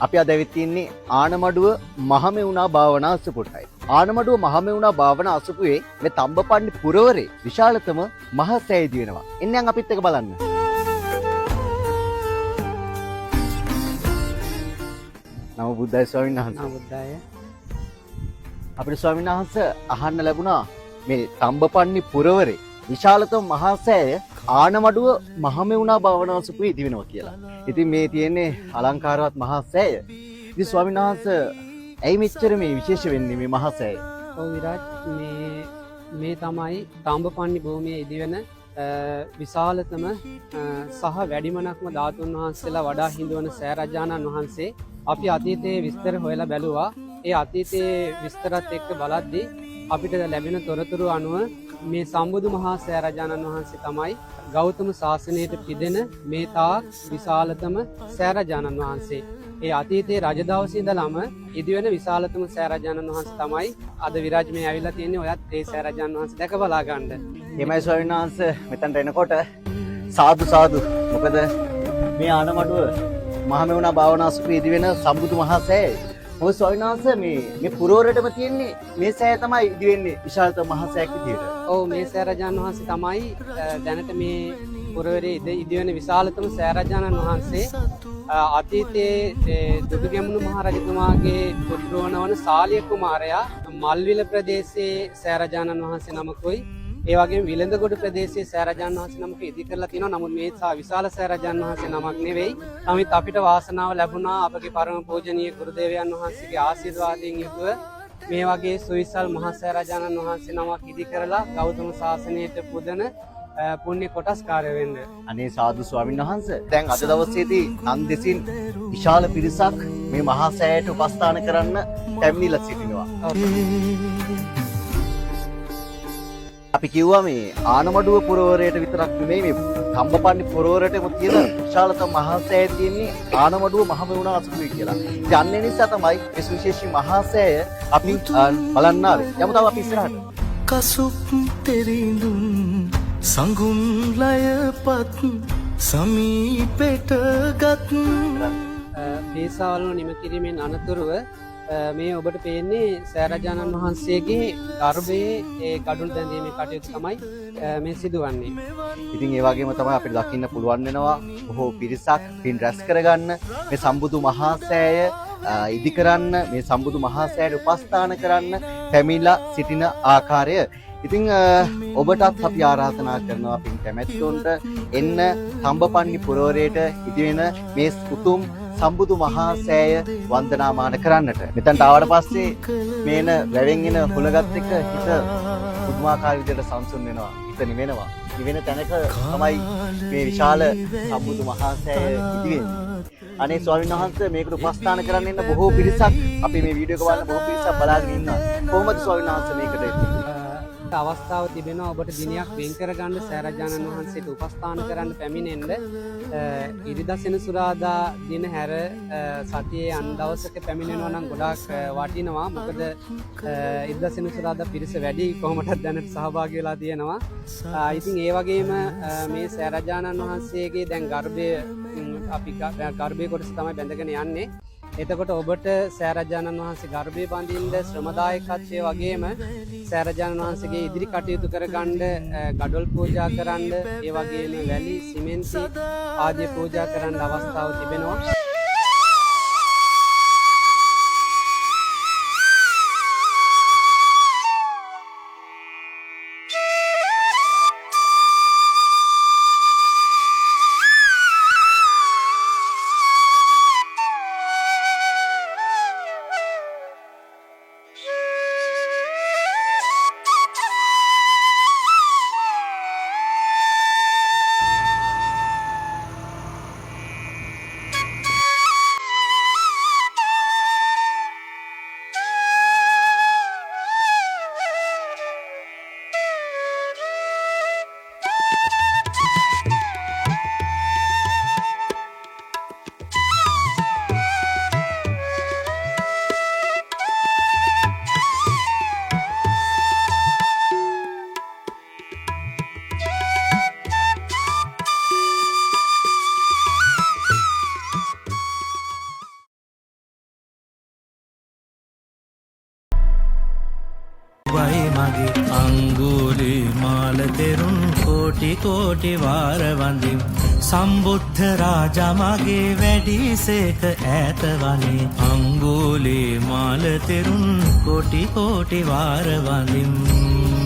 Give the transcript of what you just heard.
අපි අද ඇවිත් ඉන්නේ ආනමඩුව මහමෙවුනා භාවනා අසපුවටයි. ආනමඩුව මහමෙවුනා භාවනා අසපුවේ මේ තඹපන්නි පුරවරේ විශාලතම මහ සෑය දිවෙනවා. එන්නයන් අපිත් එක්ක බලන්න. නම බුද්දයි ස්වාමීන් වහන්සේ. නම බුද්දයි. අපිට ස්වාමීන් වහන්සේ අහන්න ලැබුණා මේ තඹපන්නි පුරවරේ විශාලතම මහා සෑය ආනමඩුව මහමෙවුනා භාවනා අසපුවේ දිවෙනවා කියලා. ඉතින් මේ තියෙන්නේ අලංකාරවත් මහා සෑය. ඉතින් ස්වාමීන් වහන්සේ ඇයි මෙච්චර මේ විශේෂ වෙන්නේ මේ මහා සෑය? ඔව් විරාජ්, මේ තමයි තඹපන්නි භූමියේ ඉදිවෙන විශාලතම සහ වැඩිමනක්ම ධාතුන් වහන්සේලා වඩා හිඳවන සෑරජාණන් වහන්සේ. අපි අතීතයේ විස්තර හොයලා බැලුවා. ඒ අතීතයේ විස්තරත් එක්ක බලද්දී අපිට ලැබෙන තොරතුරු අනුව මේ සම්බුදු මහා සෑරජාණන් වහන්සේ තමයි ගෞතම ශාසනයට පිදෙන මේ තාක් විශාලතම සෑරජාණන් වහන්සේ. ඒ අතීතයේ රජදවසේ ඉඳලම ඉදිවෙන විශාලතම සෑරජාණන් වහන්සේ තමයි අද විරාජ් මේ ඇවිල්ලා තියෙන්නේ. ඔයත් ඒ සෑරජාණන් වහන්සේ දැක බලා ගන්න. එමය ස්වාමීන් වහන්සේ මෙතනට එනකොට සාදු සාදු. මොකද මේ ආනමඩුව මහමෙවුනා භාවනා අසපුවේ ඉදිවෙන සම්බුදු මහා සෑයයි. ඔය ස්වාමීන් වහන්සේ මේ පුරවරටම තියෙන්නේ මේ සෑය තමයි ඉදිවෙන්නේ විශාලතම මහා සෑයක් විදියට. ඔව්, මේ සෑරජාණන් වහන්සේ තමයි දැනට මේ පුරවරේ ඉදිවෙන විශාලතම සෑරජාණන් වහන්සේ. අතීතයේ දුටුගැමුණු මහරජතුමාගේ පුත්‍රවන වන සාලිය කුමාරයා මල්විල ප්‍රදේශයේ සෑරජාණන් වහන්සේ නමකුයි, ඒ වගේම විලඳගොඩ ප්‍රදේශයේ සෑරජාණන් වහන්සේ නමක ඉදි කරලා තියෙනවා. නමුත් මේ විශාල සෑරජාණන් වහන්සේ නමක් නෙවෙයි. නමුත් අපිට වාසනාව ලැබුණා අපගේ පරම පූජනීය ගුරුදේවයන් වහන්සේගේ ආශිර්වාදයෙන් යුතුව මේ වගේ සුවිසල් මහා සෑරජාණන් වහන්සේ නමක් ඉදි කරලා ගෞතම ශාසනයට පුදන පුණ්‍ය කොටස්කාරය වෙන්න. අනේ සාදු ස්වාමීන් වහන්සේ. දැන් අද දවසේදී නම් දෙසින් විශාල පිරිසක් මේ මහා සෑයට උපස්ථාන කරන්න පැමිණිලා සිටිනවා. අපි කිව්වා මේ ආනමඩුව පුරවරයට විතරක් නෙමෙයි මේ තඹපන්නි පුරවරයටම තියෙන විශාලතම මහා සෑය තියෙන්නේ ආනමඩුව මහමෙවුනා අසපුවේ කියලා. ඒ නිසා තමයි මේ සුවිශේෂී මහා සෑය අපි බලන්න ආවේ. යමු තව අපි ඉස්සරහට. කසුප් තෙරිඳුන් සංගුන් ලයපත් සමීපෙට ගත් පේසාවල නිම කිරීමෙන් අනතුරුව මේ ඔබට පේන්නේ සෑරජාණන් වහන්සේගේ ගර්භයේ ඒ ගඩොල් දැඳීමේ කටයුතු තමයි මේ සිදුවන්නේ. ඉතින් ඒ වගේම තමයි අපිට දකින්න පුළුවන් වෙනවා බොහෝ පිරිසක් පින් රැස් කරගන්න මේ සම්බුදු මහා සෑය ඉදි කරන්න, මේ සම්බුදු මහා සෑයට උපස්ථාන කරන්න පැමිණලා සිටින ආකාරය. ඉතින් ඔබටත් අපි ආරාධනා කරනවා පින් කැමැත්තොන්ට එන්න තඹපන්නි පුරවරයට ඉදිවෙන මේ උතුම් සම්බුදු මහා සෑය වන්දනාමාන කරන්නට. මෙතනට ආවට පස්සේ මේන වැවෙන් එන හුලගත් එක හිත පුදුමාකාර විදිහට සංසුන් වෙනවා. හිත නිවෙනවා. නිවෙන තැනක තමයි මේ විශාල සම්බුදු මහා සෑය ඉදිවෙන්නේ. අනේ ස්වාමීන් වහන්සේ මේකට උපස්ථාන කරන්න එන්න බොහෝ පිරිසක් අපි මේ වීඩියෝ එක බලන බොහෝ පිරිසක් බලාගෙන ඉන්නවා. කොහොමද ස්වාමීන් වහන්සේ මේකට එන්නේ? අවස්ථාව තිබෙනවා ඔබට දිනයක් වෙන් කරගන්න සෑරජාණන් වහන්සේට උපස්ථාන කරන්න පැමිණෙන්න. ඉරිදා සෙනසුරාදා දින හැර සතියේ අන් දවසක පැමිණෙනවා නම් ගොඩාක් වටිනවා. මොකද ඉරිදා සෙනසුරාදා පිරිස වැඩි කොහොමදත් දැනට සහභාගී වෙලා තියෙනවා. ඉතින් ඒ වගේම මේ සෑරජාණන් වහන්සේගේ දැන් ගර්භය අපි ගර්භය කොටස තමයි බැඳගෙන යන්නේ. එතකොට ඔබට සෑරජාණන් වහන්සේ ගර්භය බඳින්න ශ්‍රමදායකත්වයේ වගේම සෑරජාණන් වහන්සේගේ ඉදිරි කටයුතු කරගන්න ගඩොල් පූජා කරන්න, ඒ වගේම වැලි, සිමෙන්ති ආදී පූජා කරන්න අවස්ථාව තිබෙනවා. වයි මගේ අංගුලි මාල තෙරුන් කෝටි කෝටි වාර වඳිම් සම්බුද්ධ රාජා මගේ වැඩිසේක ඈත වනේ අංගුලි මාල තෙරුන් කෝටි කෝටි වාර වඳිම්